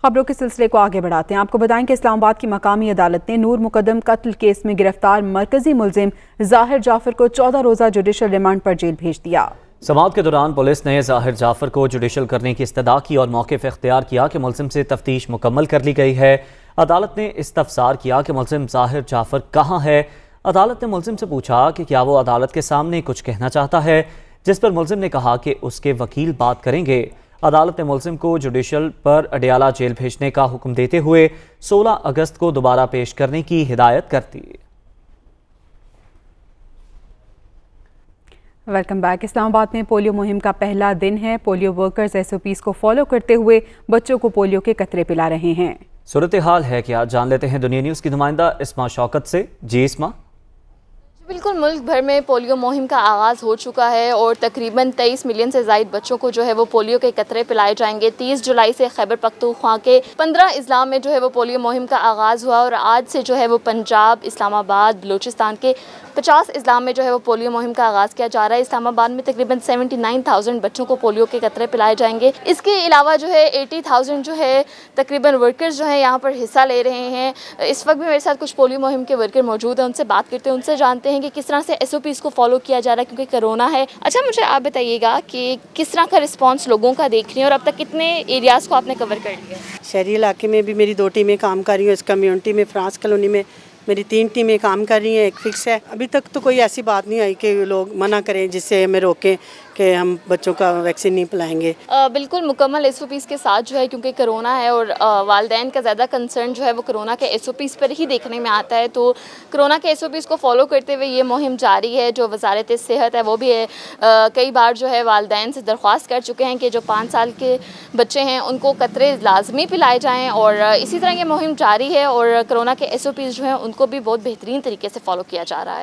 खबरों के सिलसिले को आगे बढ़ाते हैं। आपको बताएं कि इस्लामाबाद की मकामी अदालत ने नूर मुकदम कत्ल केस में गिरफ्तार मरकजी मुलजिम जाहिर जाफर को 14 रोजा जुडिशल रिमांड पर जेल भेज दिया। समाअत के दौरान पुलिस ने जाहिर जाफर को जुडिशल करने की इस्तदा की और मौक़िफ़ इख्तियार किया कि मुलजिम से तफ्तीश मुकम्मल कर ली गई है। अदालत ने इस्तफसार किया कि मुलजिम जाहिर जाफर कहाँ है। अदालत ने मुलजिम से पूछा कि क्या वो अदालत के सामने कुछ कहना चाहता है, जिस पर मुलजिम ने कहा कि उसके वकील बात करेंगे। अदालत ने मुलजिम को जुडिशल पर अडियाला जेल भेजने का हुक्म देते हुए 16 अगस्त को दोबारा पेश करने की हिदायत कर दी। Welcome back. इस्लामाबाद में पोलियो मुहिम का पहला दिन है। पोलियो वर्कर्स SOPs को फॉलो करते हुए बच्चों को पोलियो के कतरे पिला रहे हैं। सूरत हाल है क्या, जान लेते हैं दुनिया न्यूज़ की नुमाइंदा इस्मा शौकत से। जी इस्मा। बिल्कुल, मुल्क भर में पोलियो मुहिम का आगाज़ हो चुका है और तकरीबन 23 मिलियन से ज़ायद बच्चों को जो है वो पोलियो के कतरे पिलाए जाएंगे। 30 जुलाई से खैबर पख्तूनख्वा के 15 अजला में जो है वो पोलियो मुहिम का आगाज़ हुआ और आज से जो है वो पंजाब, इस्लामाबाद, बलूचिस्तान के 50 अजला में जो है वो पोलियो मुहिम का आगाज़ किया जा रहा है। इस्लामाबाद में तकरीबन 79,000 बच्चों को पोलियो के कतरे पिलाए जाएंगे। इसके अलावा जो है 80,000 जो है तकरीबन वर्कर्स जो है यहाँ पर हिस्सा ले रहे हैं। इस वक्त भी मेरे साथ कुछ पोलियो मुहिम के वर्कर मौजूद हैं, उनसे बात करते हैं, उनसे जानते हैं कि किस तरह से SOPs को फॉलो किया जा रहा है क्योंकि कोरोना है। अच्छा, मुझे आप बताइएगा कि किस तरह का रिस्पांस लोगों का देख रही हैं और अब तक कितने एरियाज़ को आपने कवर कर लिया? शहरी इलाके में भी मेरी 2 टीमें काम कर रही हैं। इस कम्युनिटी में फ्रांस कॉलोनी में मेरी 3 टीमें काम कर रही हैं, एक फिक्स है। अभी तक तो कोई ऐसी बात नहीं आई कि लोग मना करें जिससे हमें रोकें कि हम बच्चों का वैक्सीन नहीं पिलाएंगे। बिल्कुल मुकम्मल SOPs के साथ जो है क्योंकि कोरोना है और वालिदैन का ज़्यादा कंसर्न जो है वो कोरोना के SOPs पर ही देखने में आता है। तो कोरोना के SOPs को फॉलो करते हुए ये मुहिम जारी है। जो वजारत सेहत है वो भी है कई बार जो है वालिदैन से दरख्वास्त कर चुके हैं कि जो 5 साल के बच्चे हैं उनको कतरे लाजमी पिलाए जाएँ और इसी तरह ये मुहिम जारी है और कोरोना के SOPs जो हैं उनको भी बहुत बेहतरीन तरीके से फॉलो किया जा रहा है।